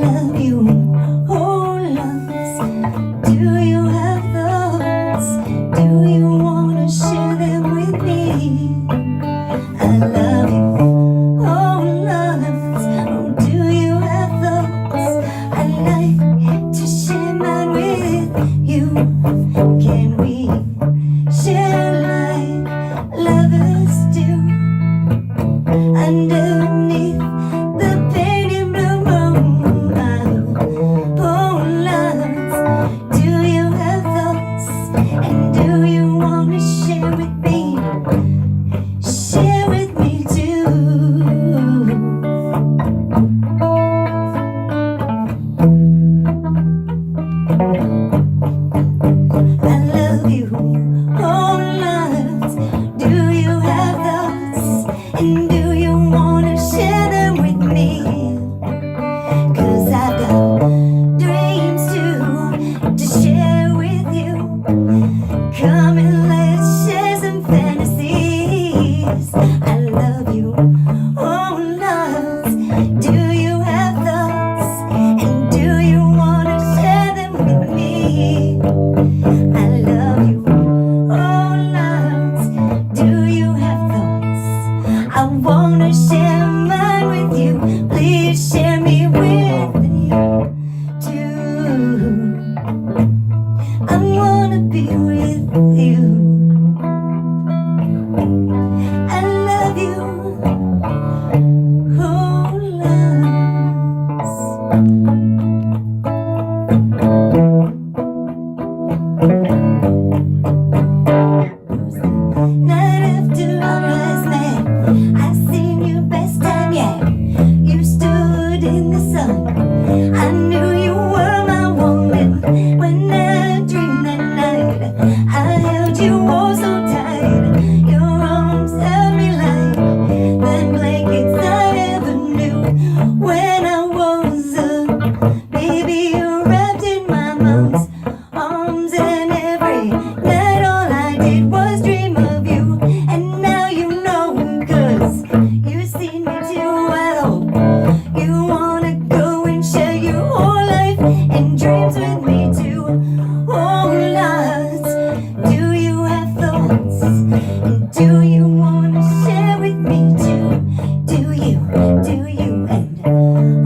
love you, oh loves. Do you have thoughts? Do you wanna share them with me? I love you, oh loves. Oh, do you have thoughts? I'd like to share mine with you. Can we share like lovers do? Underneath the painted blue moon, oh loves, do you have thoughts? And do you wanna share with me? Share with me too. I love you, oh loves. Do you have thoughts? And do you wanna share them with me? 'Cause I've got dreams too to share with you. Come and let's share some fantasies. I love you, oh loves. Do you have thoughts? And do you wanna share them with me? I love you, oh loves. Do you have thoughts? I wanna share mine with you. Please share me with you too. I wanna be with you. I love you, oh loves. Night after our eyes met, I seen you best time yet. You stood in the sun. I knew you were my woman. When I dreamed that night, I held you oh so tight. Your arms held me like the blankets I ever knew. When I was a baby, you wrapped in my mom's arms, and every night all I did was dream of you. And now you know, 'cause you've seen me too. I hope you wanna go and share your whole life and dreams with me too. Oh loves, do you have thoughts? And do you wanna share with me too? Do you, and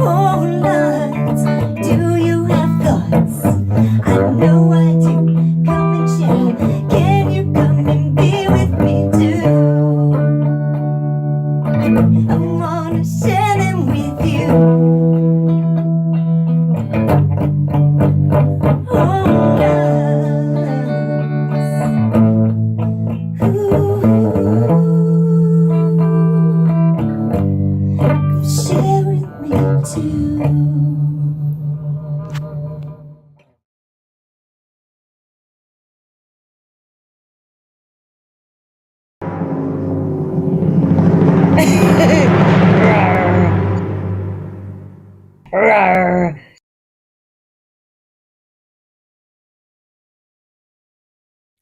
oh loves, do you have thoughts? I know I do. Come and share. Can you come and be with me too? I wanna share them with you. Oh loves. Ooh. Share with me too.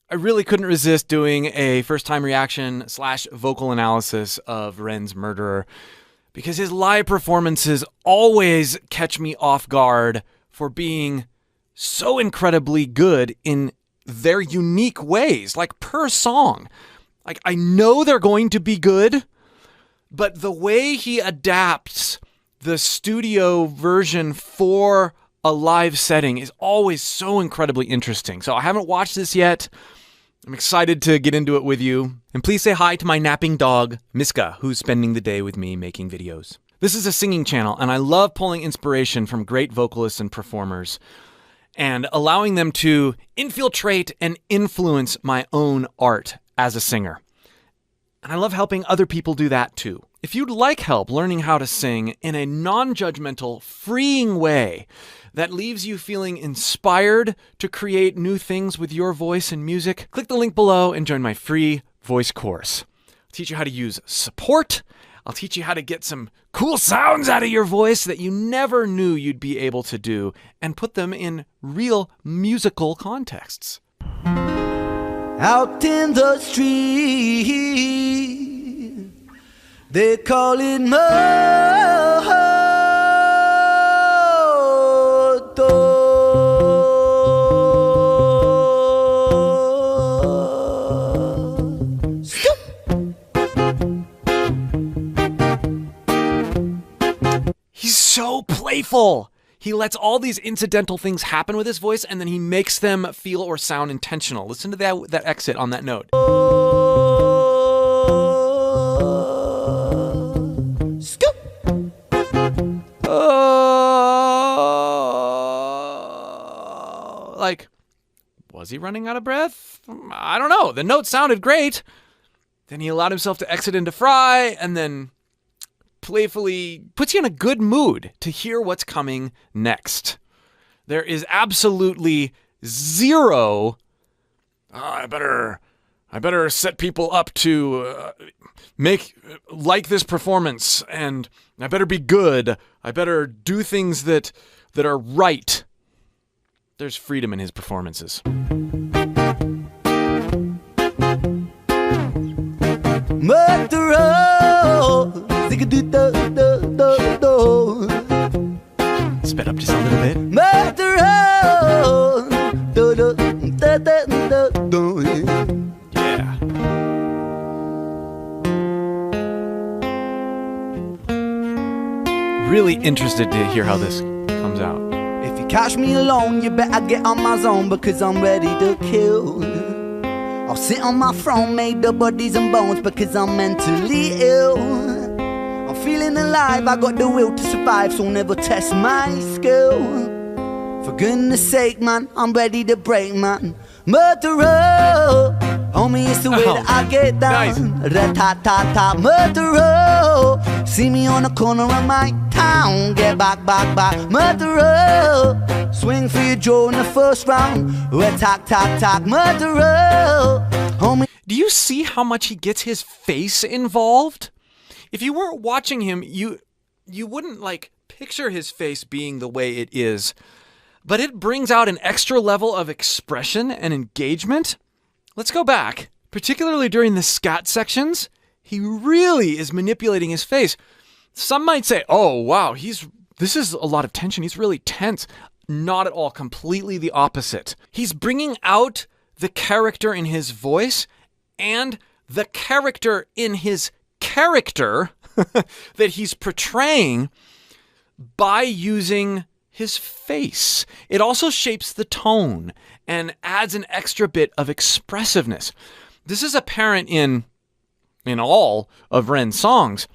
I really couldn't resist doing a first-time reaction / vocal analysis of Ren's Murderer because his live performances always catch me off guard for being so incredibly good in their unique ways, like per song. Like, I know they're going to be good, but the way he adapts the studio version for a live setting is always so incredibly interesting. So I haven't watched this yet. I'm excited to get into it with you. And please say hi to my napping dog, Miska, who's spending the day with me making videos. This is a singing channel, and I love pulling inspiration from great vocalists and performers and allowing them to infiltrate and influence my own art as a singer. And I love helping other people do that too. If you'd like help learning how to sing in a non-judgmental, freeing way that leaves you feeling inspired to create new things with your voice and music, click the link below and join my free voice course. I'll teach you how to use support. I'll teach you how to get some cool sounds out of your voice that you never knew you'd be able to do and put them in real musical contexts. Out in the street, They call it moto. He's so playful. He lets all these incidental things happen with his voice, and then he makes them feel or sound intentional. Listen to that exit on that note. Like, was he running out of breath? I don't know. The note sounded great. Then he allowed himself to exit into fry, and then playfully puts you in a good mood to hear what's coming next. There is absolutely zero, I better set people up to like this performance, and I better be good. I better do things that are right. There's freedom in his performances. Sped up just a little bit. Yeah. Really interested to hear how this comes out. If you catch me alone, you better get on my zone, because I'm ready to kill. I'll sit on my throne, made of bodies and bones, because I'm mentally ill. I'm feeling alive, I got the will to survive, so never test my skill. For goodness sake, man, I'm ready to break, man. Murderer, homie, it's the way that I get down. Nice. Rat-tat-tat-tat, murderer. See me on the corner of my town, get back, murderer. Swing for your jaw in the first round. Rat-tat-tat-tat, murderer. Homie. Do you see how much he gets his face involved? If you weren't watching him, you wouldn't picture his face being the way it is. But it brings out an extra level of expression and engagement. Let's go back. Particularly during the scat sections, he really is manipulating his face. Some might say, oh, wow, this is a lot of tension. He's really tense. Not at all. Completely the opposite. He's bringing out the character in his voice and the character in his character that he's portraying by using his face. It also shapes the tone and adds an extra bit of expressiveness. This is apparent in all of Ren's songs,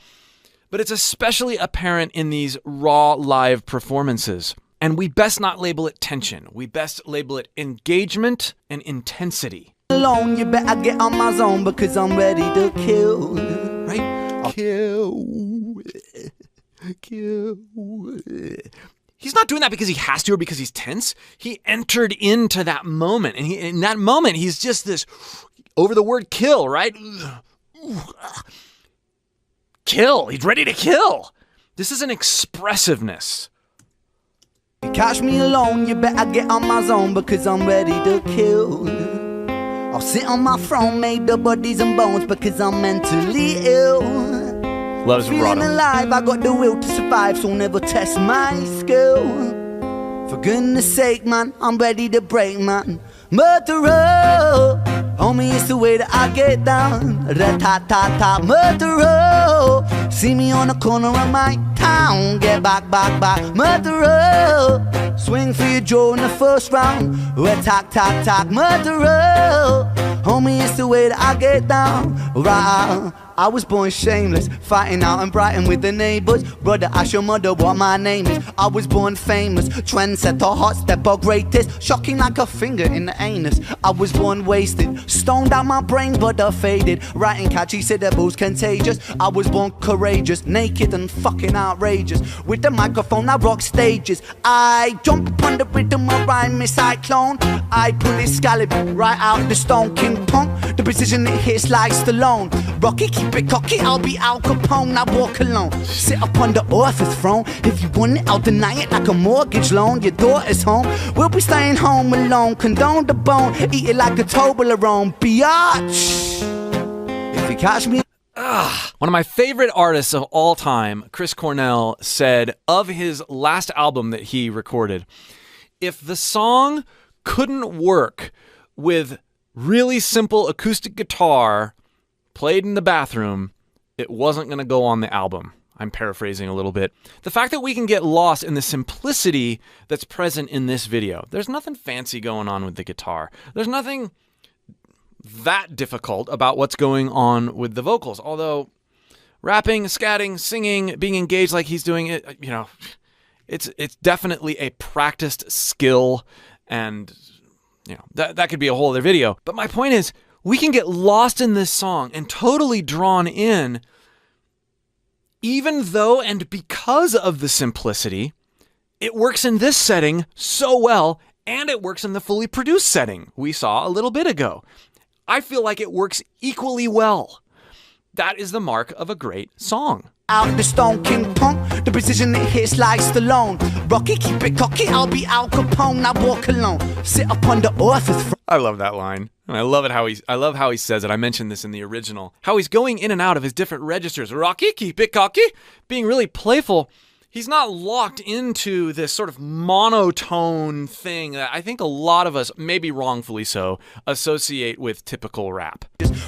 but it's especially apparent in these raw live performances. And we best not label it tension. We best label it engagement and intensity. Alone, you better get on my zone, because I'm ready to kill. Right? Kill. He's not doing that because he has to or because he's tense. He entered into that moment. And in that moment, he's just this over the word kill, right? Kill. He's ready to kill. This is an expressiveness. You catch me alone, you better get on my zone, because I'm ready to kill. I'll sit on my throne, made of bodies and bones, because I'm mentally ill. Loves Feeling Rodham. alive, I got the will to survive, so never test my skill. For goodness sake, man, I'm ready to break, man. Murderer, homie, it's the way that I get down. Rat-tat-tat-tat, murderer. See me on the corner of my town, get back, murderer. Swing for your jaw in the first round. Rat-tat-tat-tat, murderer. Homie, it's the way that I get down. Right, I was born shameless, fighting out in Brighton with the neighbours. Brother, ask your mother what my name is. I was born famous, trendsetter, hot stepper, greatest. Shocking like a finger in the anus. I was born wasted, stoned out my brains but I faded. Writing catchy syllables, contagious. I was born courageous, naked and fucking outrageous. With the microphone I rock stages. I jump upon the rhythm of rhyme, Miss Cyclone. I pull his scallop right out the stone. King Pong, the precision it hits like Stallone. Rocky, keep it cocky, I'll be Al Capone. I walk alone, sit up on the office throne. If you want it, I'll deny it like a mortgage loan. Your daughter's home, we'll be staying home alone. Condone the bone, eat it like a Toblerone. Biatch, if you catch me. Ugh. One of my favorite artists of all time, Chris Cornell, said of his last album that he recorded, if the song couldn't work with really simple acoustic guitar played in the bathroom, it wasn't going to go on the album. I'm paraphrasing a little bit. The fact that we can get lost in the simplicity that's present in this video. There's nothing fancy going on with the guitar. There's nothing that difficult about what's going on with the vocals. Although rapping, scatting, singing, being engaged like he's doing it, it's definitely a practiced skill, and that could be a whole other video. But my point is, we can get lost in this song and totally drawn in, even though and because of the simplicity. It works in this setting so well, and it works in the fully produced setting we saw a little bit ago. I feel like it works equally well. That is the mark of a great song. Out the Stone King Punk, the precision it hits like Stallone. Rocky, keep it cocky, I'll be Al Capone. I walk alone, sit up on the author's throne. I love that line. And I love how he says it. I mentioned this in the original. How he's going in and out of his different registers. Rocky, keep it cocky. Being really playful. He's not locked into this sort of monotone thing that I think a lot of us, maybe wrongfully so, associate with typical rap.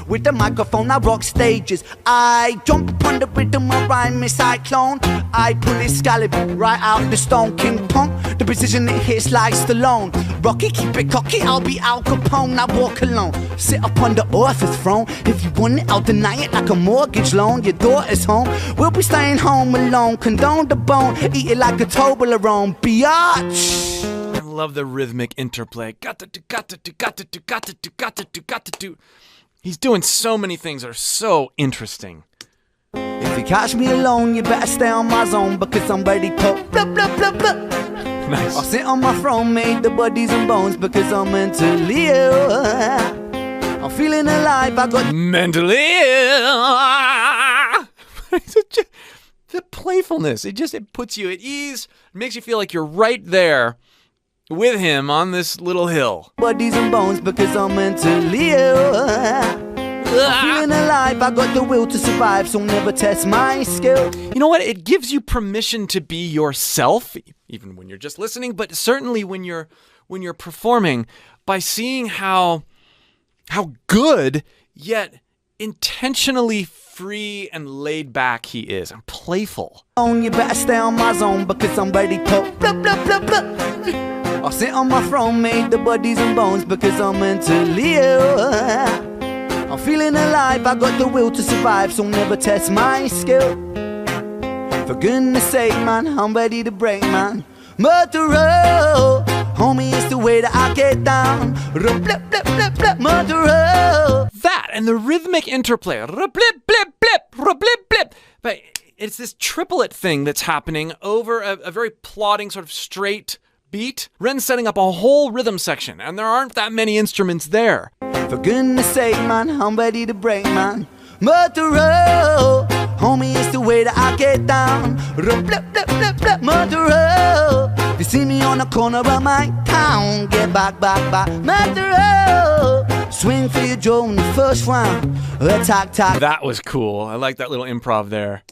With the microphone, I rock stages. I jump upon the rhythm, I rhyme a cyclone. I pull his scallop right out the Stone King Punk. The precision it hits like Stallone. Rocky, keep it cocky, I'll be Al Capone. I walk alone, sit up on the author's throne. If you want it, I'll deny it like a mortgage loan. Your daughter's home, we'll be staying home alone. Condone the bone, eat it like a Toblerone, biatch. I love the rhythmic interplay. Got to do. He's doing so many things that are so interesting. If you catch me alone, you better stay on my zone, because I'm ready to blah blah blah blah. Nice. I'll sit on my throne, made the bodies and bones, because I'm mentally ill. I'm feeling alive, I got mentally the playfulness. It puts you at ease. It makes you feel like you're right there with him on this little hill. Bodies and bones, because I'm mentally ill. I'm feeling alive, I got the will to survive, so never test my skill. You know what? It gives you permission to be yourself, even when you're just listening, but certainly when you're performing, by seeing how good yet intentionally free and laid back he is, and playful. You better stay on my zone, because I'm ready to blah blah blah blah. I'll sit on my throne, made the bodies and bones, because I'm mentally ill. I'm feeling alive, I got the will to survive, so never test my skill. For goodness sake, man, I'm ready to break, man. Murderer, homie, it's the way that I get down. Blip, blip, blip, blip, murderer. That and the rhythmic interplay. Blip, blip, blip, blip, blip. But it's this triplet thing that's happening over a very plodding, sort of straight beat. Ren's setting up a whole rhythm section, and there aren't that many instruments there. For goodness sake, man, I'm ready to break, man. Murderer, homie, it's the way that I get down. Blip, blip, blip, blip, murderer. If you see me on the corner of my town, get back, back, back. Murderer, swing for your jaw in the first round. Attack, attack. That was cool. I like that little improv there.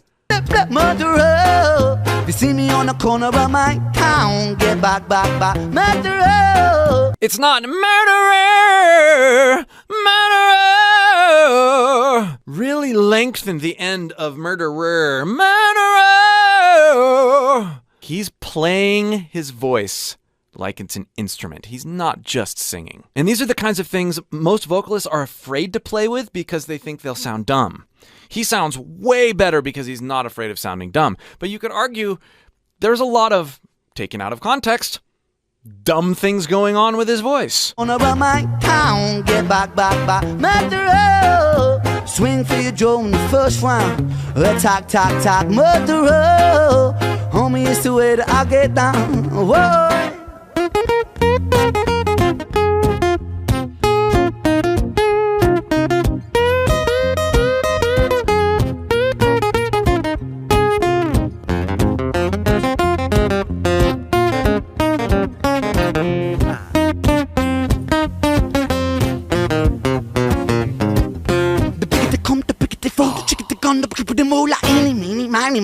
Murderer, if you see me on the corner of my town, get back, back, back. Murderer. It's not murderer, murderer. Really lengthened the end of murderer, murderer. He's playing his voice like it's an instrument. He's not just singing. And these are the kinds of things most vocalists are afraid to play with because they think they'll sound dumb. He sounds way better because he's not afraid of sounding dumb. But you could argue there's a lot of, taken out of context, dumb things going on with his voice. On around my town, get back, back, back. Murderer, swing for your jaw in the first round. Attack, tack, tack, murderer. Homie, it's the way that I get down. Whoa.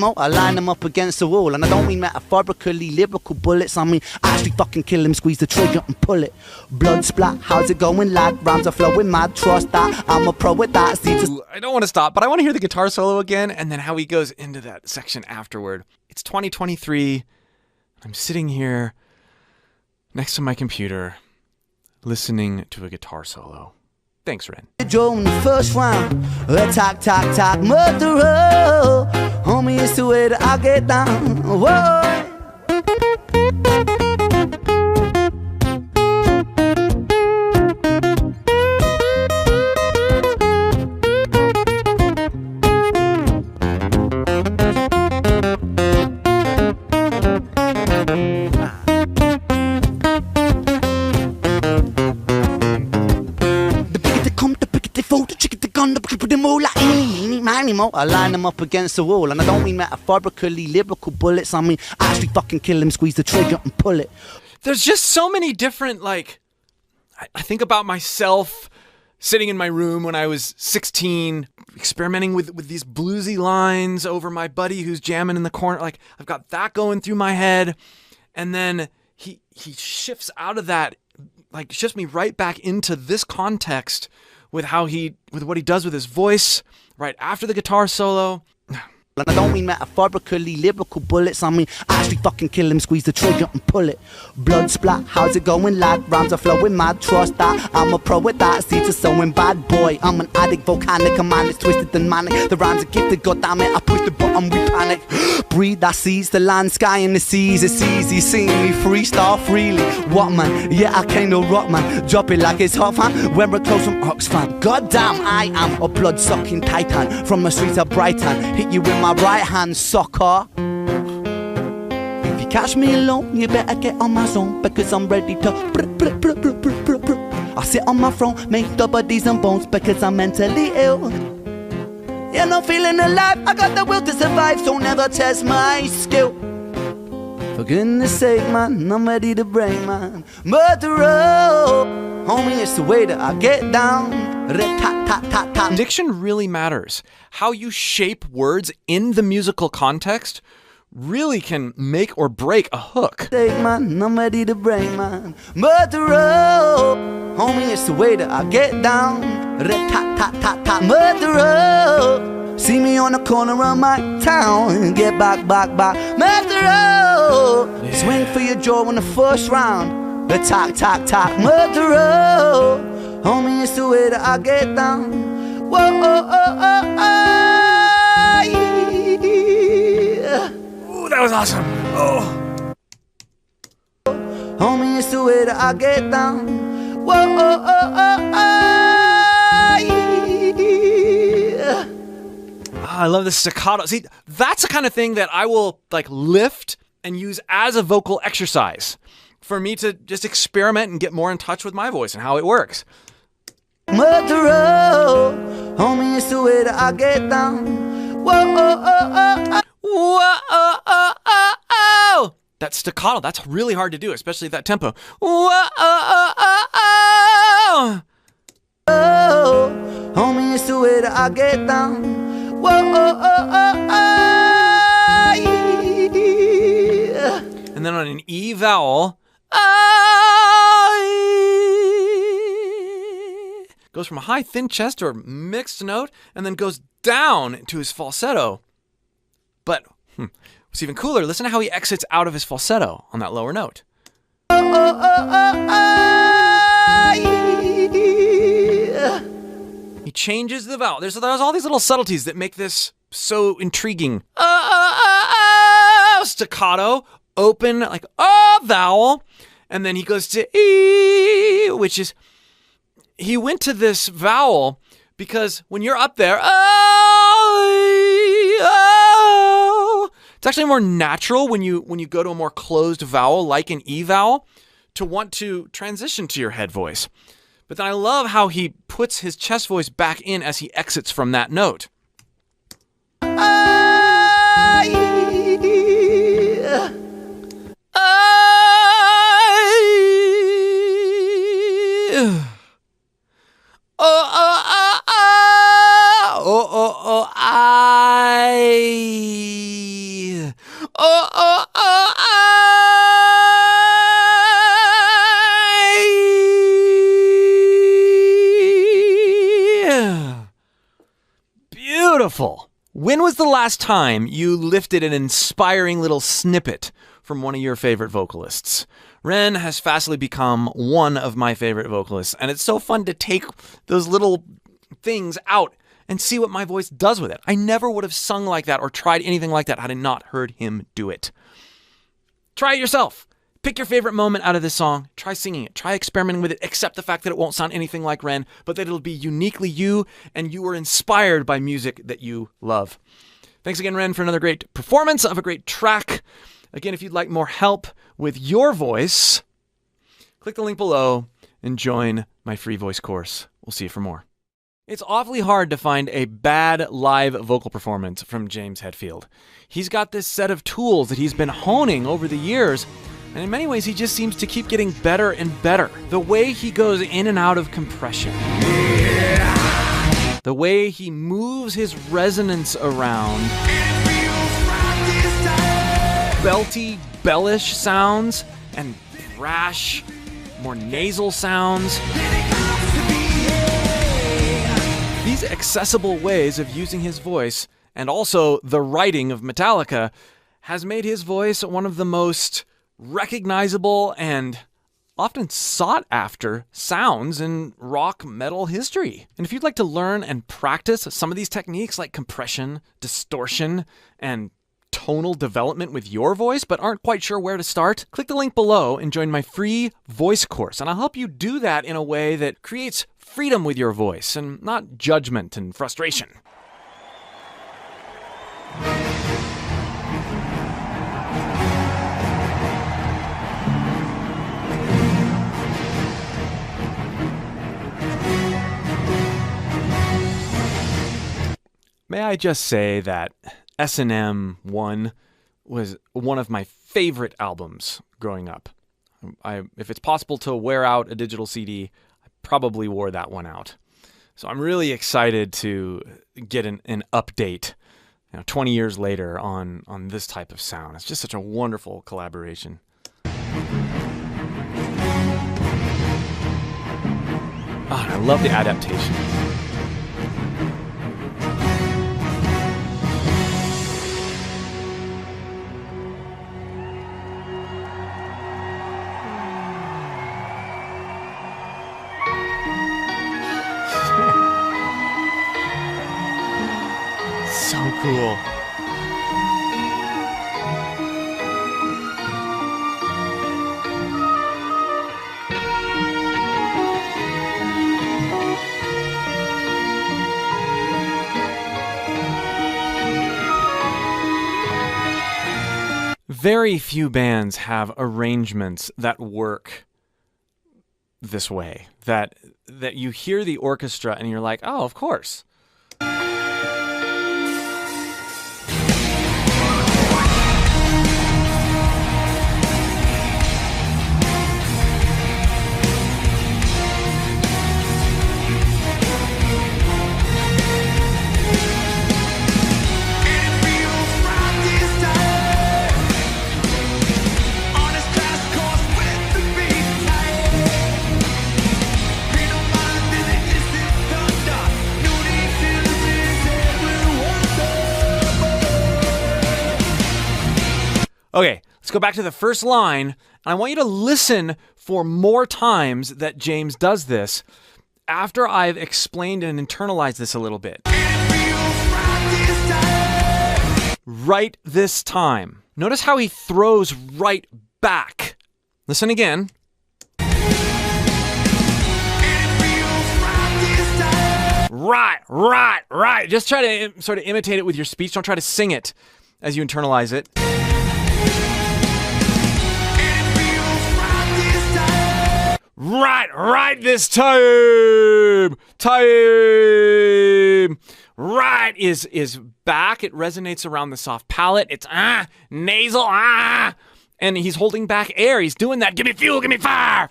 more. I line them up against the wall. And I don't mean metaphorically, lyrical bullets. I mean, actually fucking kill him, squeeze the trigger and pull it. Blood splat, how's it going, lad? Rhymes are flowing mad, trust that. I'm a pro with that. I don't want to stop, but I want to hear the guitar solo again and then how he goes into that section afterward. It's 2023. I'm sitting here next to my computer listening to a guitar solo. Thanks, Ren. Joe in the first round, attack, tack, tack, murderer. Homie, it's the way that I get down. Whoa. I line them up against the wall. And I don't mean metaphorically, lyrical bullets. I mean, actually fucking kill him, squeeze the trigger and pull it. There's just so many different, like, I think about myself sitting in my room when I was 16, experimenting with these bluesy lines over my buddy who's jamming in the corner. Like, I've got that going through my head. And then he shifts out of that, like, shifts me right back into this context with what he does with his voice right after the guitar solo. And I don't mean metaphorically, lyrical bullets. I mean, actually fucking kill him, squeeze the trigger and pull it. Blood splat, how's it going, lad? Rhymes are flowing mad, trust that. I'm a pro with that, seeds are sowing bad boy. I'm an addict, volcanic, a man is twisted and manic. The rhymes are gifted, goddammit, I push the button, we panic. Breathe, that sees the land, sky and the seas. It's easy seeing me freestyle freely. What man? Yeah, I kinda rock man. Drop it like it's hot fan. When we're close from Oxfam. Goddamn, I am a blood-sucking titan from the streets of Brighton. Hit you with my right hand, sucker. If you catch me alone, you better get on my zone, because I'm ready to I sit on my throne, make the bodies and bones, because I'm mentally ill. Yeah, no feeling alive, I got the will to survive, so never test my skill. For goodness sake, man, I'm ready to bring, man. Murderer, homie, it's the way that I get down. Diction really matters. How you shape words in the musical context really can make or break a hook. Man, I'm ready to bring, man. Murderer, homie, it's the way that I get down. Murderer, see me on the corner of my town. Get back, back, back. Murderer, swing for your jaw in the first round. Attack, tack, tack. Murderer, homie, it's the way that I get down. Whoa, oh, oh, oh, oh. Ooh, that was awesome. Oh. Homie, it's the way that I get down. Whoa, oh, oh, oh, oh. I love the staccato. See, that's the kind of thing that I will like lift and use as a vocal exercise for me to just experiment and get more in touch with my voice and how it works. Murderer, homie, it's the way that I get down. Whoa, oh, oh, oh, oh. Whoa, oh, oh, oh, oh. That staccato, that's really hard to do, especially at that tempo. Whoa, oh, oh, oh, oh. Oh, homie, it's the way that I get down. Whoa, oh, oh, oh, oh. And then on an E vowel, goes from a high, thin chest or mixed note, and then goes down to his falsetto. But what's even cooler, listen to how he exits out of his falsetto on that lower note. He changes the vowel. There's all these little subtleties that make this so intriguing. Staccato, open, like vowel, and then he goes to E, which is, he went to this vowel because when you're up there, it's actually more natural when you go to a more closed vowel like an E vowel to want to transition to your head voice. But then I love how he puts his chest voice back in as he exits from that note. beautiful. When was the last time you lifted an inspiring little snippet from one of your favorite vocalists? Ren has fastly become one of my favorite vocalists, and it's so fun to take those little things out and see what my voice does with it. I never would have sung like that or tried anything like that had I not heard him do it. Try it yourself. Pick your favorite moment out of this song. Try singing it. Try experimenting with it. Accept the fact that it won't sound anything like Ren, but that it'll be uniquely you, and you were inspired by music that you love. Thanks again, Ren, for another great performance of a great track. Again, if you'd like more help with your voice, click the link below and join my free voice course. We'll see you for more. It's awfully hard to find a bad live vocal performance from James Hetfield. He's got this set of tools that he's been honing over the years, and in many ways he just seems to keep getting better and better. The way he goes in and out of compression. The way he moves his resonance around. Belty, bellish sounds and brash, more nasal sounds. These accessible ways of using his voice, and also the writing of Metallica, has made his voice one of the most recognizable and often sought after sounds in rock metal history. And if you'd like to learn and practice some of these techniques like compression, distortion, and tonal development with your voice, but aren't quite sure where to start, click the link below and join my free voice course. And I'll help you do that in a way that creates freedom with your voice and not judgment and frustration. May I just say that S&M 1 was one of my favorite albums growing up. If it's possible to wear out a digital CD, I probably wore that one out. So I'm really excited to get an update 20 years later on this type of sound. It's just such a wonderful collaboration. Oh, I love the adaptation. So cool. Very few bands have arrangements that work this way. That you hear the orchestra and you're like, oh, of course. Okay, let's go back to the first line, and I want you to listen for more times that James does this after I've explained and internalized this a little bit. Right this time. Notice how he throws right back. Listen again. Right. Just try to sort of imitate it with your speech. Don't try to sing it as you internalize it. Right this time. Right is back. It resonates around the soft palate. It's nasal, and he's holding back air. He's doing that. Give me fuel, give me fire.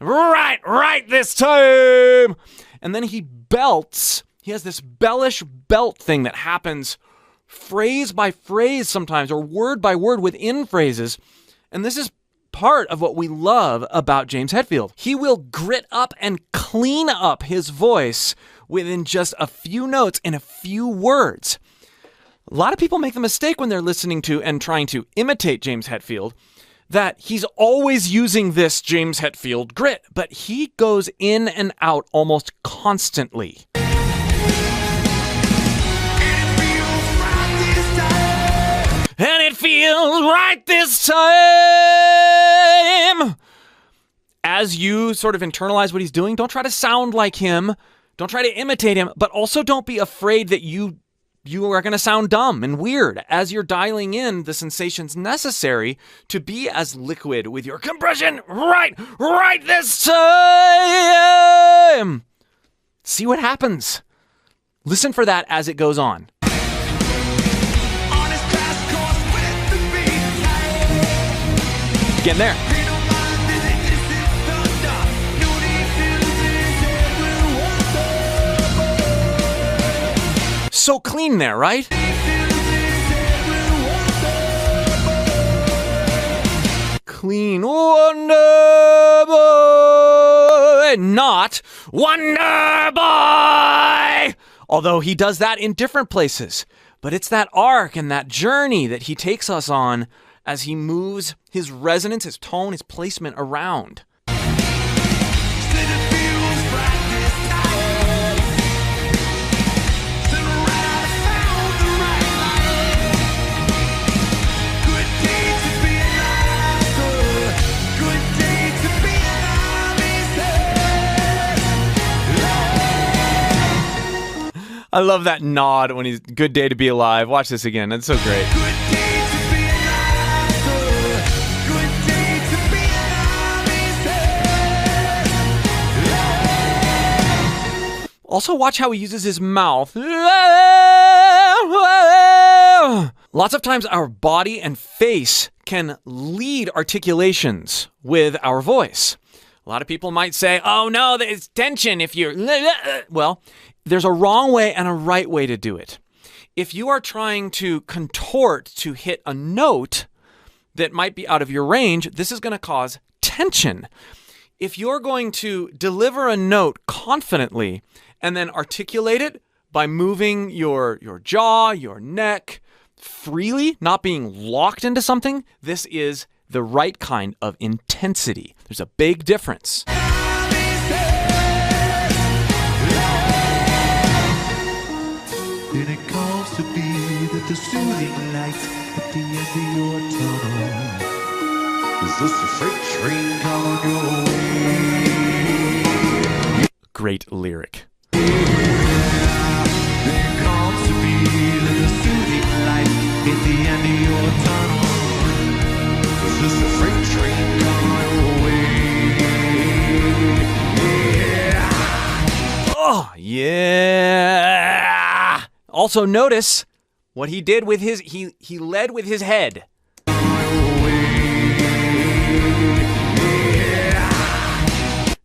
Right this time. And then he belts. He has this bellish belt thing that happens phrase by phrase sometimes, or word by word within phrases. And this is part of what we love about James Hetfield. He will grit up and clean up his voice within just a few notes and a few words. A lot of people make the mistake when they're listening to and trying to imitate James Hetfield that he's always using this James Hetfield grit, but he goes in and out almost constantly. And it feels right this time. As you sort of internalize what he's doing, don't try to sound like him. Don't try to imitate him, but also don't be afraid that you are going to sound dumb and weird as you're dialing in the sensations necessary to be as liquid with your compression right this time. See what happens. Listen for that as it goes on. Getting there. So clean there, right? Clean Wonder Boy, not Wonder Boy. Although he does that in different places. But it's that arc and that journey that he takes us on as he moves his resonance, his tone, his placement around. I love that nod when he's good day to be alive. Watch this again. That's so great. Also, watch how he uses his mouth. Lots of times our body and face can lead articulations with our voice. A lot of people might say, oh no, there's tension if you're... Well, there's a wrong way and a right way to do it. If you are trying to contort to hit a note that might be out of your range, this is going to cause tension. If you're going to deliver a note confidently and then articulate it by moving your jaw, your neck freely, not being locked into something, this is the right kind of intensity. There's a big difference. Then it comes to be that the soothing light at the end of your tunnel is just a freight train coming your way. Great lyric. Then it comes to be that the soothing light at the end of your tunnel is just a freight train coming your way. Oh, yeah. Also notice what he did with his, he led with his head.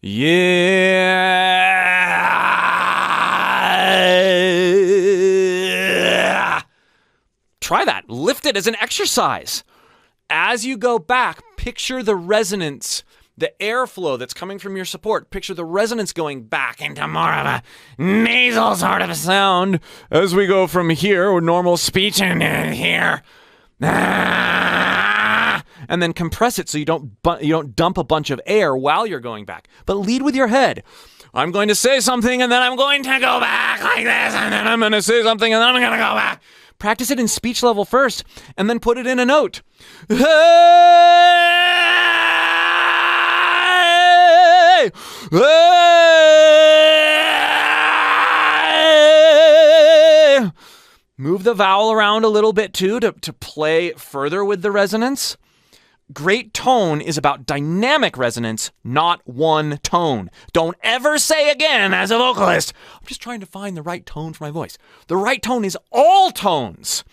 Yeah. Try that. Lift it as an exercise. As you go back, picture the resonance, the airflow that's coming from your support. Picture the resonance going back into more of a nasal sort of a sound as we go from here with normal speech and here. And then compress it so you don't dump a bunch of air while you're going back. But lead with your head. I'm going to say something and then I'm going to go back like this and then I'm going to say something and then I'm going to go back. Practice it in speech level first and then put it in a note. Hey! Hey! Move the vowel around a little bit too to play further with the resonance. Great tone is about dynamic resonance, not one tone. Don't ever say again as a vocalist, I'm just trying to find the right tone for my voice. The right tone is all tones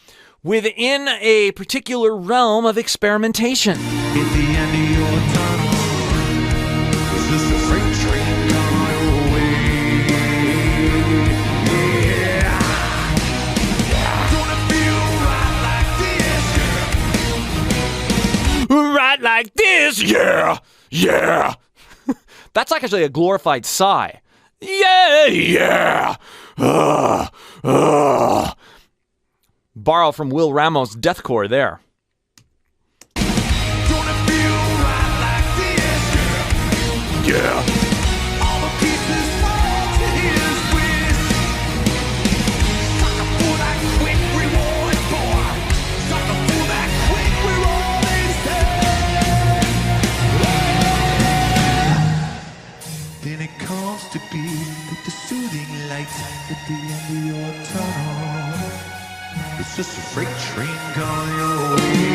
within a particular realm of experimentation. At the end of your tunnel is just a freight train coming your way. Yeah. Gonna feel right like this, yeah. Right like this, yeah, yeah. That's like actually a glorified sigh. Yeah. Borrow from Will Ramos' deathcore there. Gonna feel right like this. Yeah. All the pieces fall to his wish. Sucker for that quick reward, boy. Sucker for that quick reward instead. Then it comes to be with the soothing light at the end of your tunnel. It's just a freight train going your way.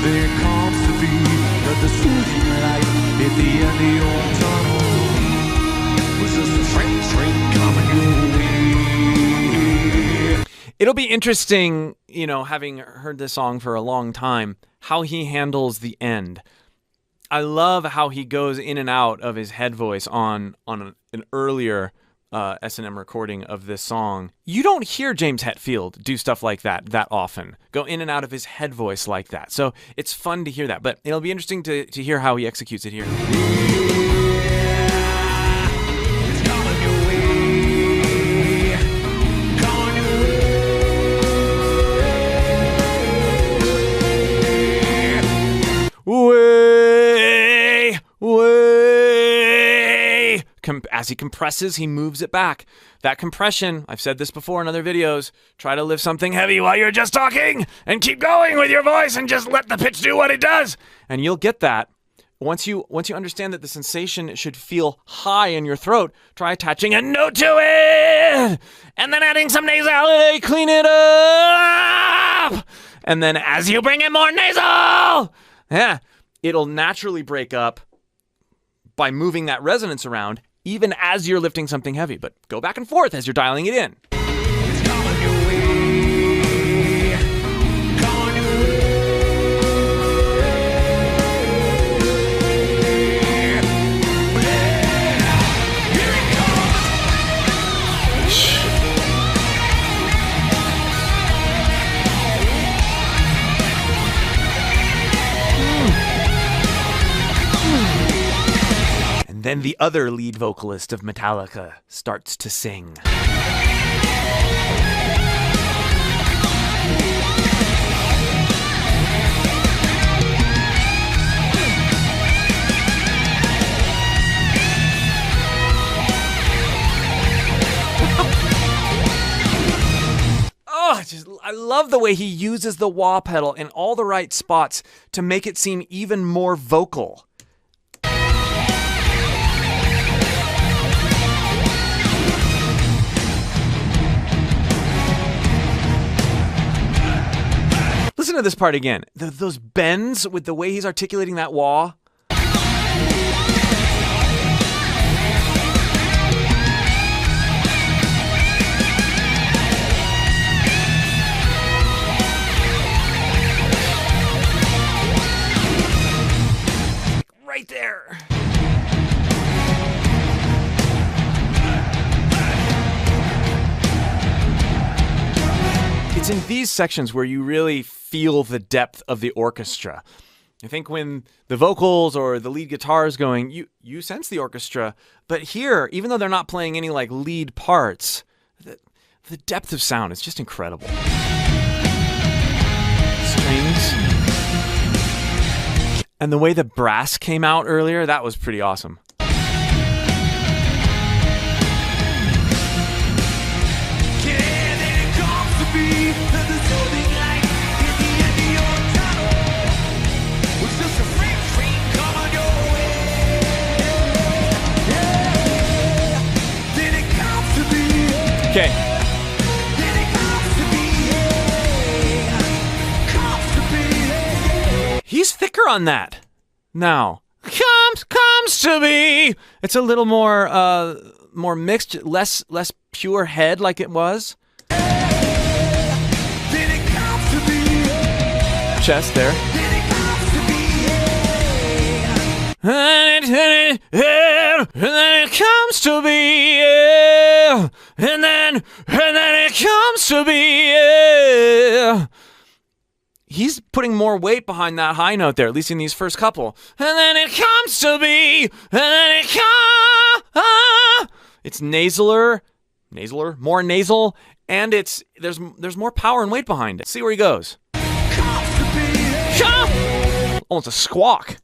There comes to be the soothing light at the end of your tunnel. It's just a freight train coming your way. It'll be interesting, you know, having heard this song for a long time, how he handles the end. I love how he goes in and out of his head voice on an earlier S&M recording of this song. You don't hear James Hetfield do stuff like that often. Go in and out of his head voice like that. So it's fun to hear that. But it'll be interesting to hear how he executes it here. It's coming your way. Coming your Way. As he compresses, he moves it back. That compression, I've said this before in other videos, try to lift something heavy while you're just talking and keep going with your voice and just let the pitch do what it does. And you'll get that. Once you understand that the sensation should feel high in your throat, try attaching a note to it and then adding some nasality, clean it up. And then as you bring in more nasal, it'll naturally break up by moving that resonance around, even as you're lifting something heavy. But go back and forth as you're dialing it in. It's coming your way. Coming your way. Here it And then the other lead vocalist of Metallica starts to sing. I love the way he uses the wah pedal in all the right spots to make it seem even more vocal. Listen to this part again. Those bends with the way he's articulating that wah. Right there. It's in these sections where you really feel the depth of the orchestra. I think when the vocals or the lead guitar is going, you sense the orchestra. But here, even though they're not playing any like lead parts, the depth of sound is just incredible. Strings. And the way the brass came out earlier, that was pretty awesome. Okay. He's thicker on that. Now, comes to be. It's a little more mixed, less pure head like it was. Chest there. And then it comes to be, and then it comes to be. he's putting more weight behind that high note there, at least in these first couple. And then it comes to be, and then it comes. It's nasaler, more nasal, and there's more power and weight behind it. See where he goes. Oh, it's a squawk.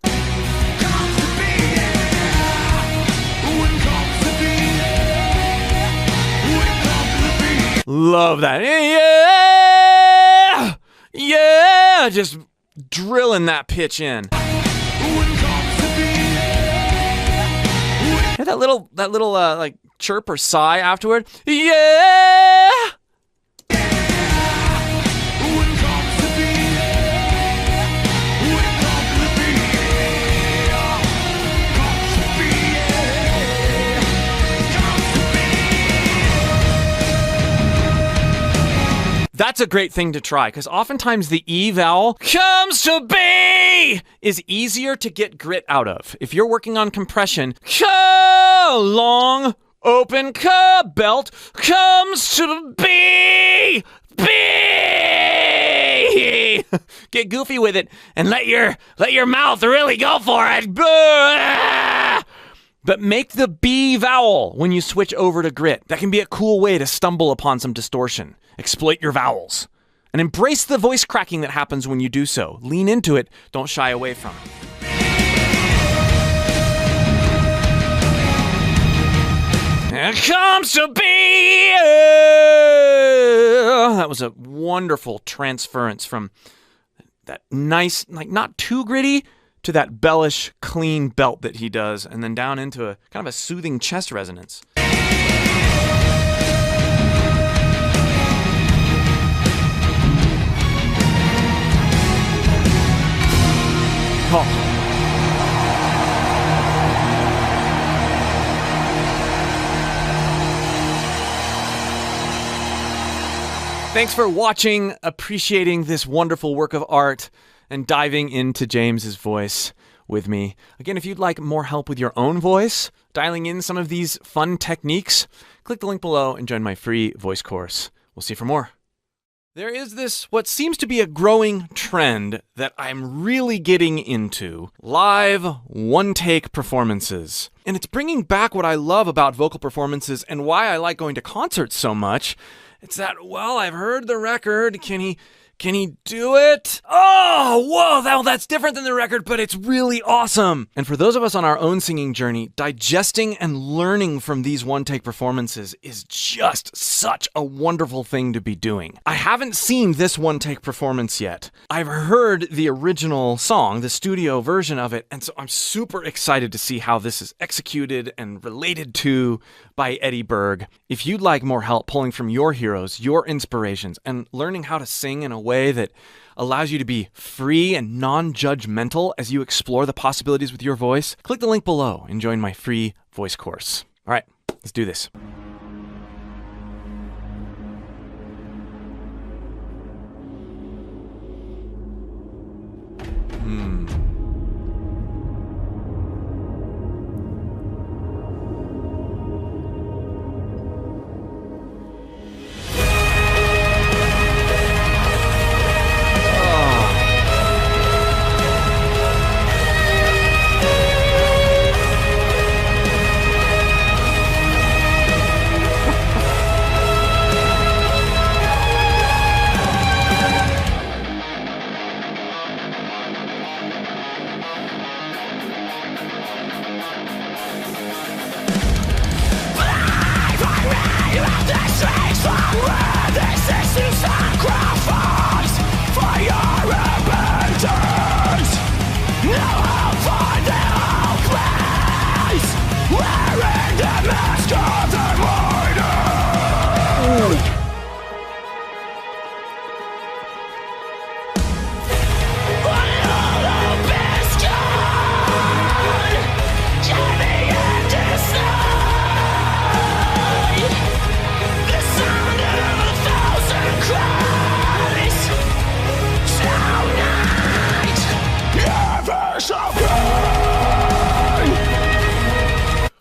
Love that. Yeah! Yeah! Just drilling that pitch in. Hear that little like chirp or sigh afterward? Yeah! That's a great thing to try, because oftentimes the E vowel comes to be is easier to get grit out of. If you're working on compression, long, open, belt comes to be. Get goofy with it and let your mouth really go for it. But make the B vowel when you switch over to grit. That can be a cool way to stumble upon some distortion. Exploit your vowels. And embrace the voice cracking that happens when you do so. Lean into it. Don't shy away from it. It comes to be. That was a wonderful transference from that nice, like not too gritty, to that bellish, clean belt that he does, and then down into a kind of a soothing chest resonance. Oh. Thanks for watching, appreciating this wonderful work of art, and diving into James's voice with me. Again, if you'd like more help with your own voice, dialing in some of these fun techniques, click the link below and join my free voice course. We'll see you for more. There is this, what seems to be a growing trend that I'm really getting into, live one-take performances. And it's bringing back what I love about vocal performances and why I like going to concerts so much. It's that, well, I've heard the record, can he do it? Oh, whoa, that's different than the record, but it's really awesome. And for those of us on our own singing journey, digesting and learning from these one-take performances is just such a wonderful thing to be doing. I haven't seen this one-take performance yet. I've heard the original song, the studio version of it, and so I'm super excited to see how this is executed and related to by Eddie Berg. If you'd like more help pulling from your heroes, your inspirations, and learning how to sing in a way that allows you to be free and non-judgmental as you explore the possibilities with your voice, click the link below and join my free voice course. All right, let's do this.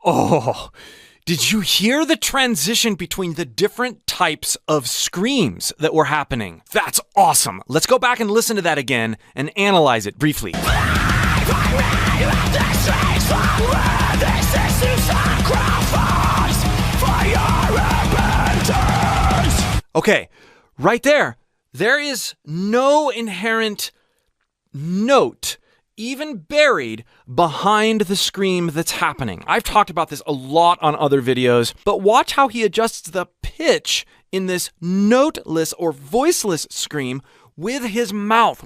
Oh, Did you hear the transition between the different types of screams that were happening? That's awesome. Let's go back and listen to that again and analyze it briefly. Okay, right there. There is no inherent note even buried behind the scream that's happening. I've talked about this a lot on other videos, but watch how he adjusts the pitch in this noteless or voiceless scream with his mouth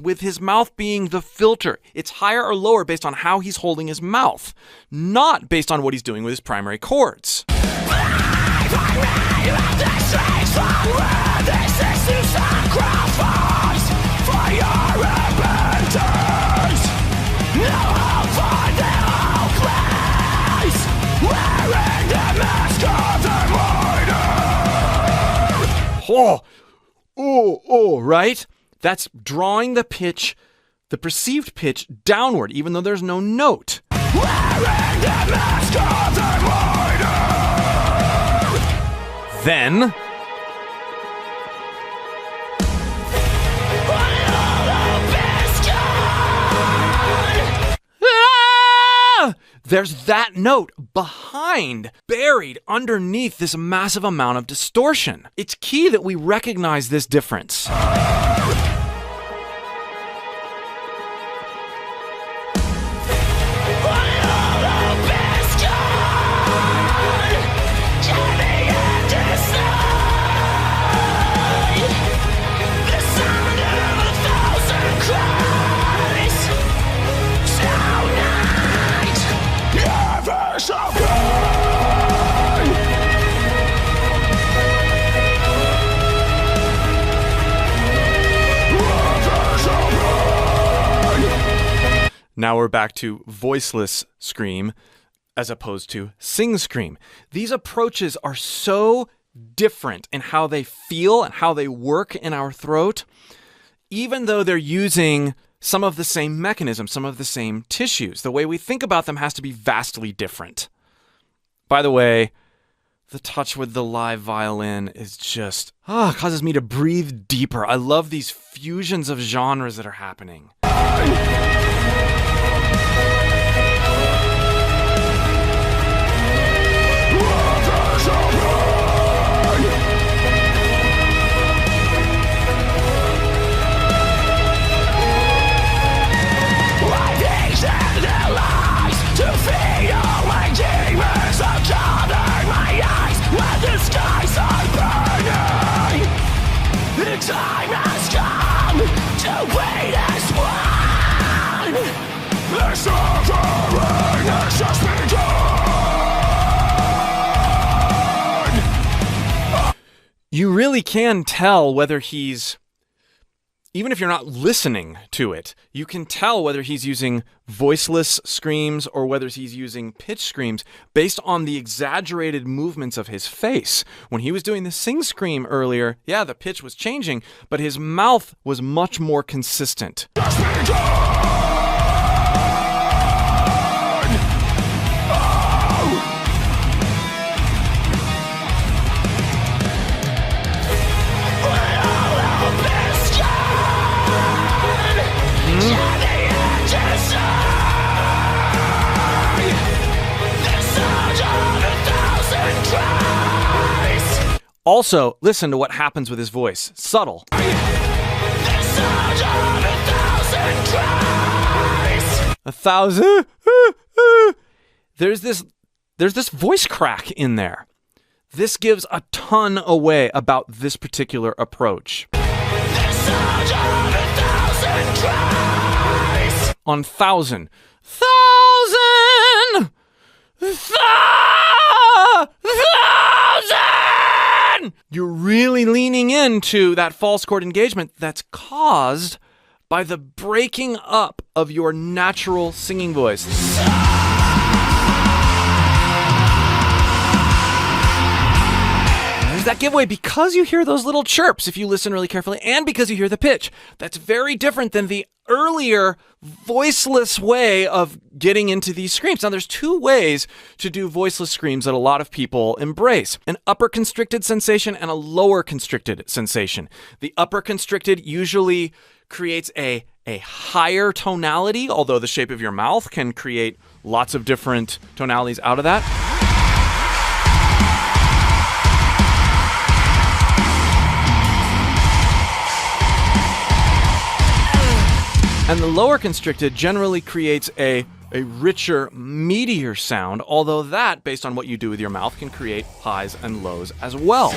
being the filter. It's higher or lower based on how he's holding his mouth, not based on what he's doing with his primary chords. Right? That's drawing the pitch, the perceived pitch, downward, even though there's no note. Then there's that note behind, buried underneath this massive amount of distortion. It's key that we recognize this difference. Now we're back to voiceless scream as opposed to sing scream. These approaches are so different in how they feel and how they work in our throat, even though they're using some of the same mechanisms, some of the same tissues. The way we think about them has to be vastly different. By the way, the touch with the live violin is just, causes me to breathe deeper. I love these fusions of genres that are happening. Time has come to wait as one. The suffering has just begun. You really can tell whether he's, even if you're not listening to it, you can tell whether he's using voiceless screams or whether he's using pitch screams based on the exaggerated movements of his face. When he was doing the sing scream earlier, yeah, the pitch was changing, but his mouth was much more consistent. Also, listen to what happens with his voice. Subtle. A thousand. There's this voice crack in there. This gives a ton away about this particular approach. On thousand. Thousand! You're really leaning into that false chord engagement that's caused by the breaking up of your natural singing voice. There's that giveaway because you hear those little chirps if you listen really carefully, and because you hear the pitch. That's very different than the earlier voiceless way of getting into these screams. Now, there's two ways to do voiceless screams that a lot of people embrace: an upper constricted sensation and a lower constricted sensation. The upper constricted usually creates a higher tonality, although the shape of your mouth can create lots of different tonalities out of that. And the lower constricted generally creates a richer, meatier sound, although that, based on what you do with your mouth, can create highs and lows as well.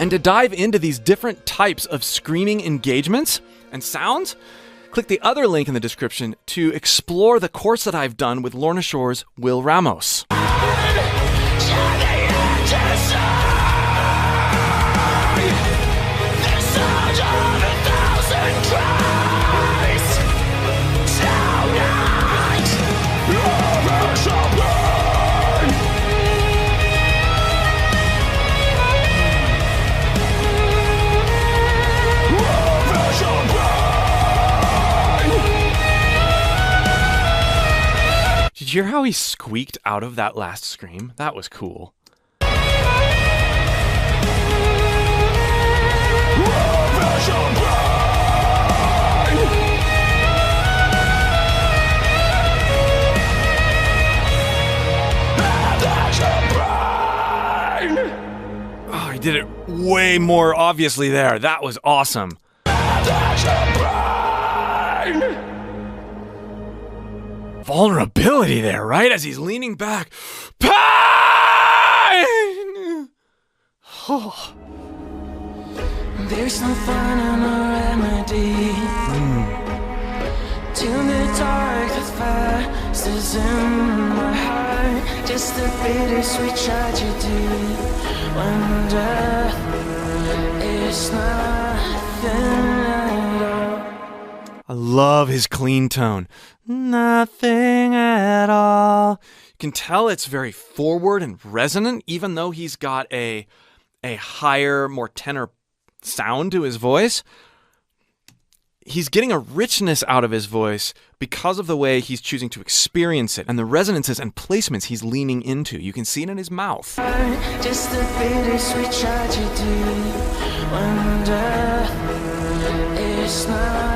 And to dive into these different types of screaming engagements and sounds, click the other link in the description to explore the course that I've done with Lorna Shore's Will Ramos. Did you hear how he squeaked out of that last scream? That was cool. Oh, he did it way more obviously there. That was awesome. Vulnerability there, right? As he's leaning back. Pain! Oh. There's no final remedy to the dark that fastens in my heart. Just a bittersweet tragedy when death is nothing at all. I love his clean tone. Nothing at all. You can tell it's very forward and resonant, even though he's got a higher, more tenor sound to his voice. He's getting a richness out of his voice because of the way he's choosing to experience it and the resonances and placements he's leaning into. You can see it in his mouth. Just a bittersweet tragedy when death is nothing.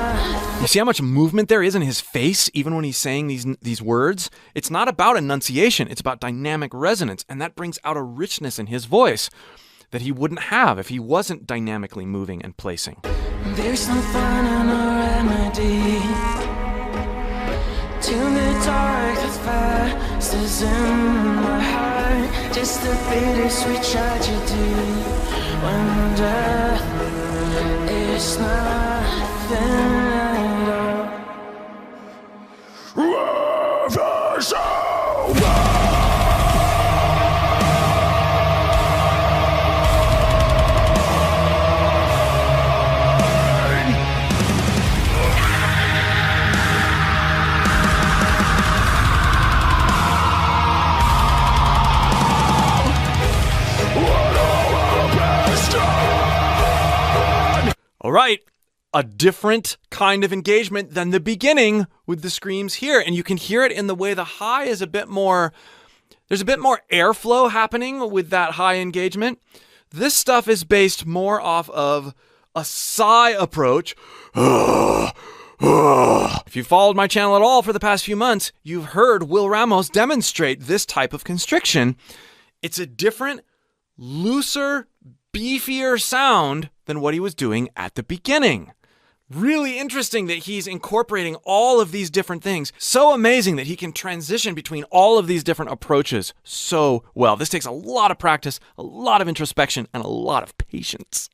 You see how much movement there is in his face, even when he's saying these words? It's not about enunciation, it's about dynamic resonance, and that brings out a richness in his voice that he wouldn't have if he wasn't dynamically moving and placing. There's no final remedy to the dark that fastens in my heart. Just a bittersweet tragedy when death is nothing. All right, a different kind of engagement than the beginning with the screams here. And you can hear it in the way the high is a bit more, there's a bit more airflow happening with that high engagement. This stuff is based more off of a sigh approach. If you followed my channel at all for the past few months, you've heard Will Ramos demonstrate this type of constriction. It's a different, looser, beefier sound than what he was doing at the beginning. Really interesting that he's incorporating all of these different things. So amazing that he can transition between all of these different approaches so well. This takes a lot of practice, a lot of introspection, and a lot of patience.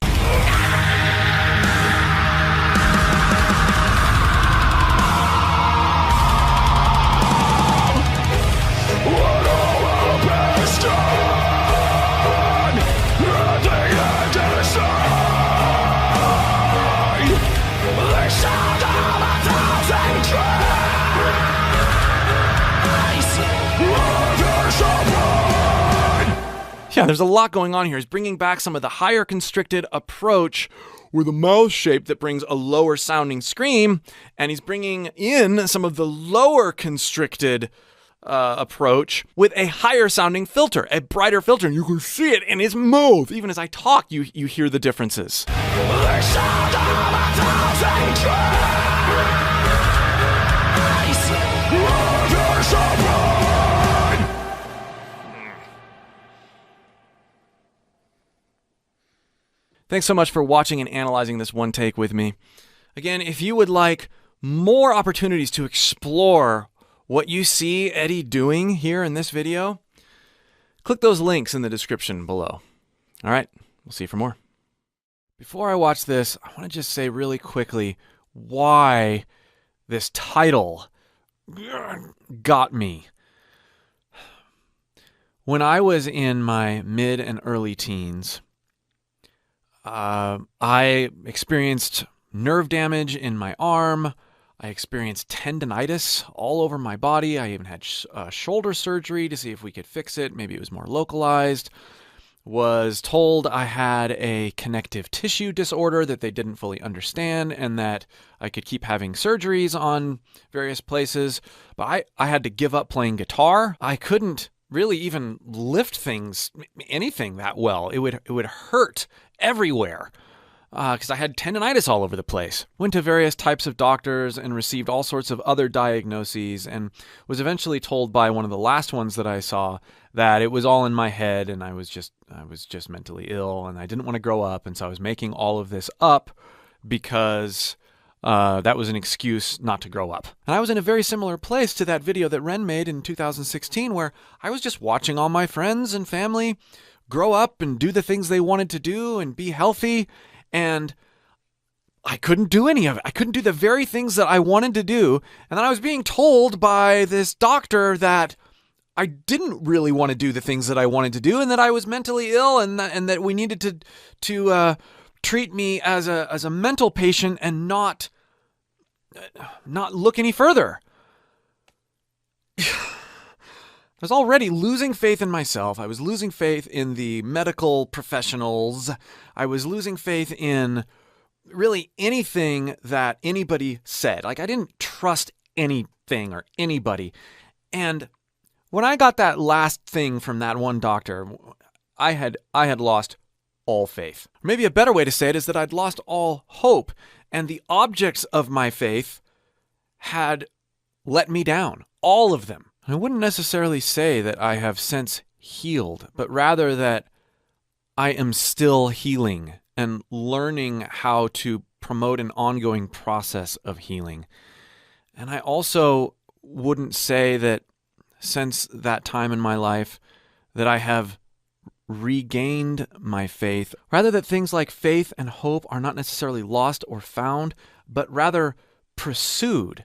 Yeah, there's a lot going on here. He's bringing back some of the higher constricted approach with a mouth shape that brings a lower sounding scream, and he's bringing in some of the lower constricted approach with a higher sounding filter, a brighter filter, and you can see it in his mouth. Even as I talk, you hear the differences. Thanks so much for watching and analyzing this one take with me. Again, if you would like more opportunities to explore what you see Eddie doing here in this video, click those links in the description below. All right, we'll see you for more. Before I watch this, I want to just say really quickly why this title got me. When I was in my mid and early teens, I experienced nerve damage in my arm. I experienced tendonitis all over my body. I even had shoulder surgery to see if we could fix it. Maybe it was more localized. Was told I had a connective tissue disorder that they didn't fully understand, and that I could keep having surgeries on various places. But I had to give up playing guitar. I couldn't really even lift things, anything that well. It would hurt everywhere because I had tendonitis all over the place. Went to various types of doctors and received all sorts of other diagnoses, and was eventually told by one of the last ones that I saw that it was all in my head, and I was just mentally ill, and I didn't want to grow up, and so I was making all of this up because that was an excuse not to grow up. And I was in a very similar place to that video that Ren made in 2016, where I was just watching all my friends and family grow up and do the things they wanted to do and be healthy, and I couldn't do any of it. I couldn't do the very things that I wanted to do, and then I was being told by this doctor that I didn't really want to do the things that I wanted to do, and that I was mentally ill, and that we needed to treat me as a mental patient and not look any further. I was already losing faith in myself. I was losing faith in the medical professionals. I was losing faith in really anything that anybody said. Like, I didn't trust anything or anybody. And when I got that last thing from that one doctor, I had lost all faith. Maybe a better way to say it is that I'd lost all hope, and the objects of my faith had let me down, all of them. I wouldn't necessarily say that I have since healed, but rather that I am still healing and learning how to promote an ongoing process of healing. And I also wouldn't say that since that time in my life that I have regained my faith, rather that things like faith and hope are not necessarily lost or found, but rather pursued.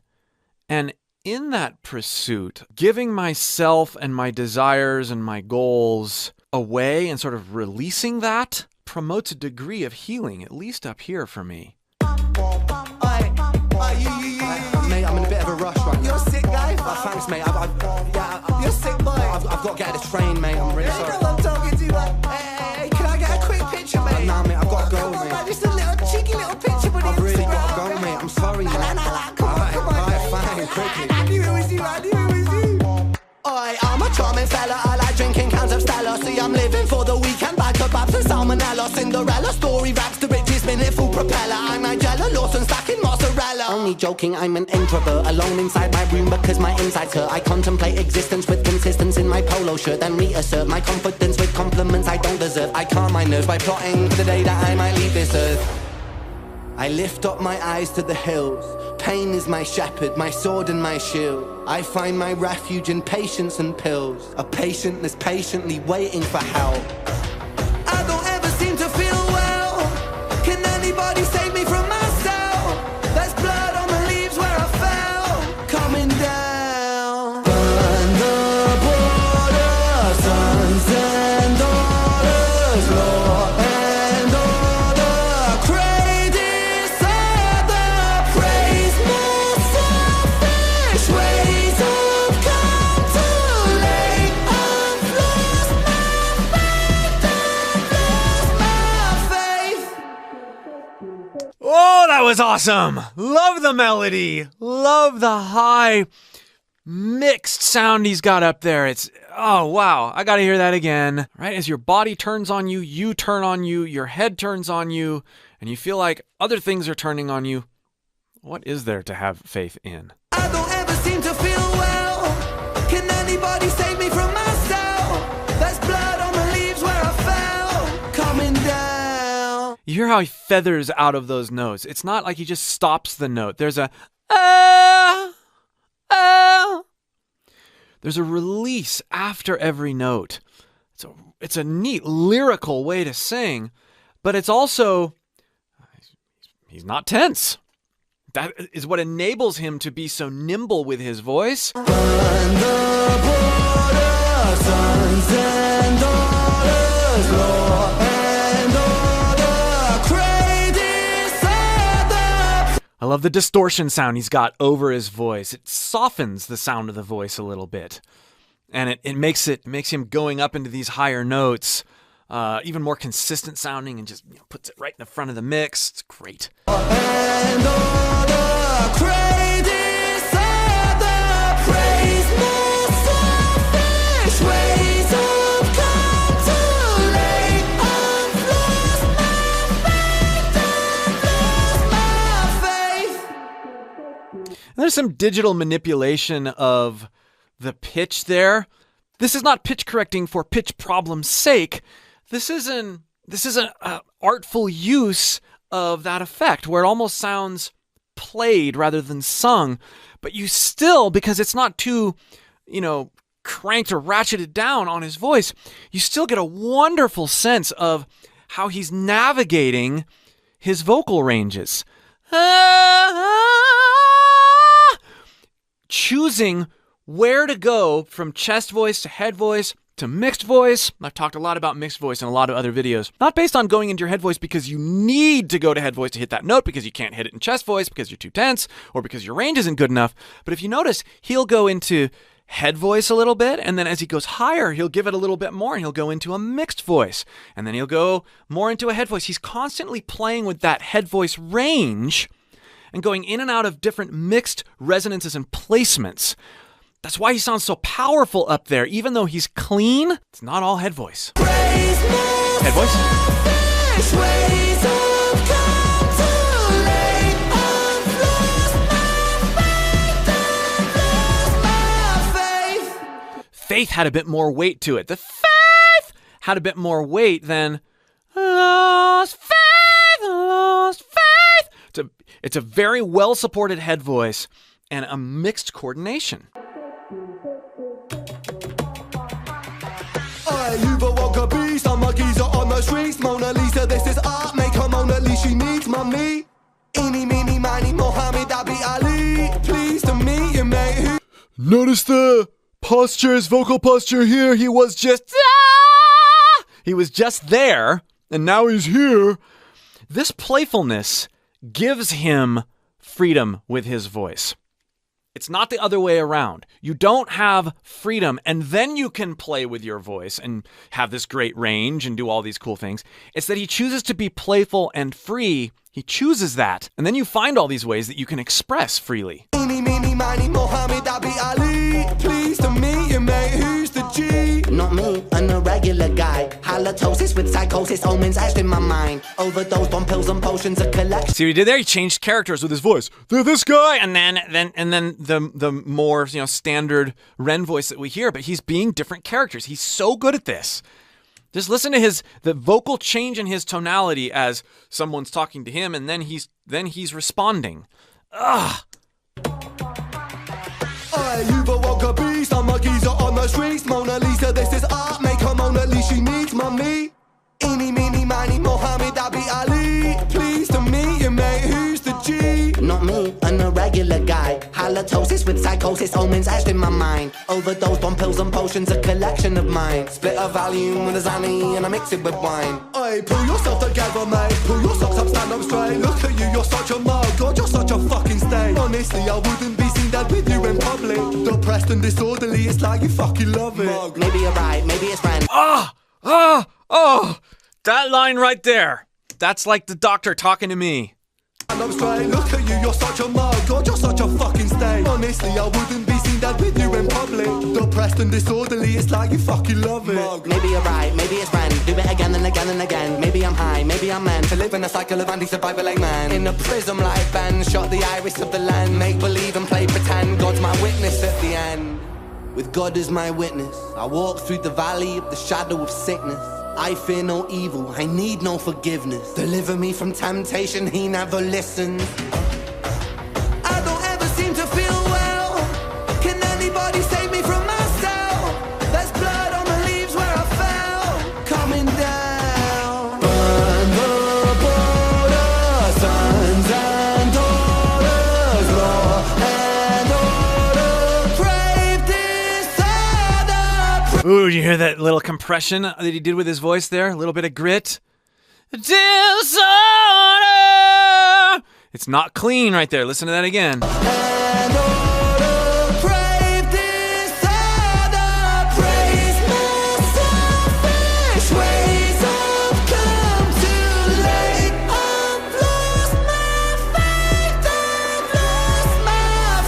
And in that pursuit, giving myself and my desires and my goals away and sort of releasing that promotes a degree of healing, at least up here for me. Mate, I'm in a bit of a rush right now. You're a sick guy. Thanks, mate. You're a sick boy. I've got to get out of this train, mate. I'm really sorry. I'm talking to you. Hey, can I get a quick picture, mate? Nah, mate, I've got to go, mate. Just a little cheeky little picture, but I've really got to go, mate. I'm sorry, mate. Alright, fine, quickly. I knew it was you. I'm a charming fella. I like drinking cans of Stella. See, I'm living for the weekend. By kebabs and salmonella. Cinderella story raps the richest minute full propeller. I'm Nigella Lawson stacking mozzarella. Only joking, I'm an introvert. Alone inside my room because my insides hurt. I contemplate existence with consistency in my polo shirt. Then reassert my confidence with compliments I don't deserve. I calm my nerves by plotting for the day that I might leave this earth. I lift up my eyes to the hills. Pain is my shepherd, my sword and my shield. I find my refuge in patience and pills. A patient that's patiently waiting for help. I don't ever seem to feel well. Can anybody save me from myself? There's blood on the leaves where I fell. Coming down. Burn the border, sons and daughters, law and order. Create disorder, praise more selfish ways of come too late. I've lost my faith. was awesome. Love the melody. Love the high mixed sound he's got up there. Oh, wow. I got to hear that again. Right? As your body turns on you, you turn on you, your head turns on you, and you feel like other things are turning on you. What is there to have faith in? I don't ever seem to feel well. Can anybody save me from myself? There's blood on the leaves where I fell. Coming down. You hear how he feathers out of those notes. It's not like he just stops the note. There's a There's a release after every note. It's a neat lyrical way to sing, but it's also, he's not tense. That is what enables him to be so nimble with his voice. Run the border, sons and daughters, law and order, crazy Southern. I love the distortion sound he's got over his voice. It softens the sound of the voice a little bit. And it makes him going up into these higher notes even more consistent sounding, and just puts it right in the front of the mix. It's great. And order, crazy Southern, praise my selfish ways of come too late. I've lost my faith. And there's some digital manipulation of the pitch there. This is not pitch correcting for pitch problem's sake. This is an artful use of that effect where it almost sounds played rather than sung, but you still, because it's not too, cranked or ratcheted down on his voice, you still get a wonderful sense of how he's navigating his vocal ranges. Choosing where to go from chest voice to head voice to mixed voice. I've talked a lot about mixed voice in a lot of other videos. Not based on going into your head voice because you need to go to head voice to hit that note because you can't hit it in chest voice because you're too tense or because your range isn't good enough. But if you notice, he'll go into head voice a little bit, and then as he goes higher, he'll give it a little bit more, and he'll go into a mixed voice, and then he'll go more into a head voice. He's constantly playing with that head voice range and going in and out of different mixed resonances and placements. That's why he sounds so powerful up there. Even though he's clean, it's not all head voice. Head voice. Faith had a bit more weight to it. The faith had a bit more weight than lost faith, lost faith. It's a very well-supported head voice and a mixed coordination. You've awoke a beast, I'm a geezer on the streets. Mona Lisa, this is art, make her Mona Lisa, she needs mommy. Eeny, meeny, miny, Mohammed, Abi Ali. Pleased to meet you, mate. Notice the posture, his vocal posture here. He was just there, and now he's here. This playfulness gives him freedom with his voice. It's not the other way around. You don't have freedom and then you can play with your voice and have this great range and do all these cool things. It's that he chooses to be playful and free. He chooses that. And then you find all these ways that you can express freely. Eeny, meeny, miny, Mohammed, Abi Ali. Pleased to meet you, mate. Who's the G? Not me, an irregular guy. Halitosis with psychosis, omens etched in my mind. Overdosed on pills and potions, a collection. See what he did there? He changed characters with his voice. They're this guy, and then the more standard Ren voice that we hear. But he's being different characters. He's so good at this. Just listen to the vocal change in his tonality as someone's talking to him, and then he's responding. Ugh. You've awoke a beast, I'm a geezer on the streets. Mona Lisa, this is art, make her Mona Lisa, she needs mommy. Eeny, meeny, miny, Mohammed, Abi Ali. Pleased to meet you, mate. Who's the G? Not me, an irregular guy. Halitosis with psychosis, omens etched in my mind. Overdosed on pills and potions, a collection of mine. Split a Valium with a Zanny and I mix it with wine. Hey, pull yourself together, mate. Pull your socks up, stand up straight. Look at you, you're such a mug. God, you're such a fucking stain. Honestly, I wouldn't be seen dead with you in public. Depressed and disorderly, it's like you fucking love it. Mug. Maybe you're right, maybe it's Ren. Oh, that line right there. That's like the doctor talking to me. And I'm straight, look at you, you're such a mug. God, you're such a fucking stain. Honestly, I wouldn't be seen dead with you in public. Depressed and disorderly, it's like you fucking love it. Maybe you're right, maybe it's Ren. Do it again and again and again. Maybe I'm high, maybe I'm meant to live in a cycle of anti-survival like man. In a prism like Ben, shot the iris of the land. Make believe and play pretend. God's my witness at the end. With God as my witness, I walk through the valley of the shadow of sickness. I fear no evil, I need no forgiveness. Deliver me from temptation, he never listens. I don't ever seem to feel well. Can anybody save me from myself? There's blood on the leaves where I fell. Coming down. Burn the border, sons and daughters, law and order. Brave disorder. Ooh, you hear that little compression that he did with his voice there? A little bit of grit. Disorder! It's not clean right there. Listen to that again. And order, brave disorder, praise my selfish ways. I've come too late. I've lost my faith. I've lost my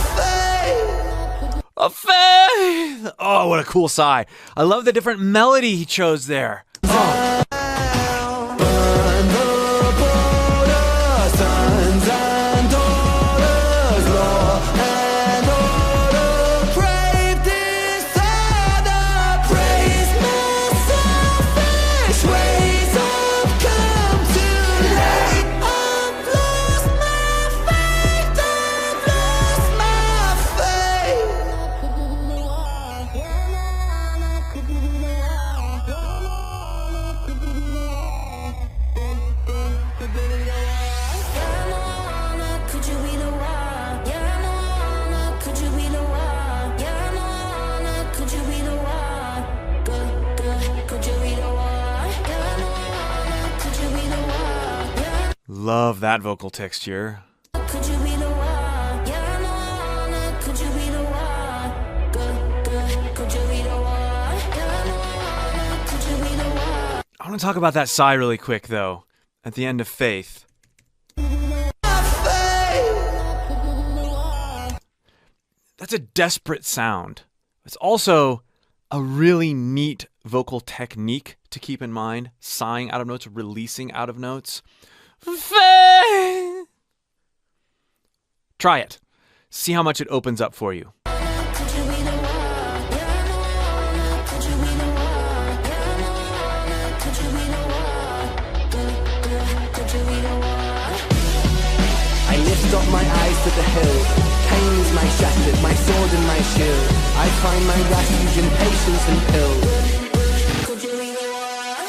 faith. A faith! Oh, what a cool sigh. I love the different melody he chose there. Oh. Burn the border, sons and daughters, law and order, brave disorder, praise my selfish ways. I've come too late. I've lost my faith. I've lost my faith. Could you be the one? Yeah, no, could you be the one? Yeah, no, could you be the one? Good, could you be the one? Yeah, no, could you be the one? Yeah, Love that vocal texture. could you be the one? Yeah, no, could you be the one? Good, could you be the one? Yeah, no, could you be the one? I want to talk about that sigh really quick, though, at the end of Faith. That's a desperate sound. It's also a really neat vocal technique to keep in mind. Sighing out of notes, releasing out of notes. Faith! Try it. See how much it opens up for you. Could you be the one? Yeah, no, could you be the one? Yeah, no, could you be the one? Good, could you be the one? I lift up my eyes to the hill. Pain is my shepherd, my sword and my shield. I find my refuge in patience and pills. Could you be the one?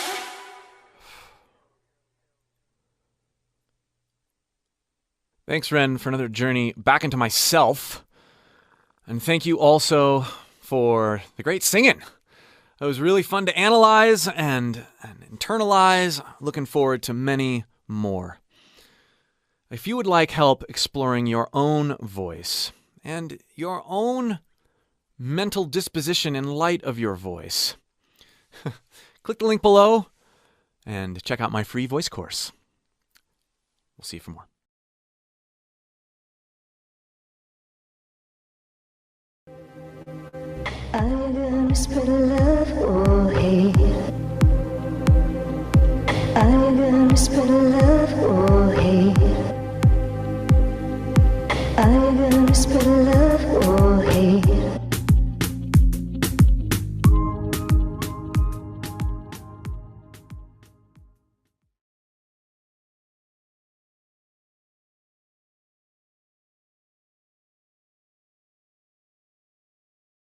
Thanks, Ren, for another journey back into myself. And thank you also for the great singing. It was really fun to analyze and internalize. Looking forward to many more. If you would like help exploring your own voice and your own mental disposition in light of your voice, click the link below and check out my free voice course. We'll see you for more. Are you gonna spread love or hate? Are you gonna spread love or hate? Are you gonna spread love?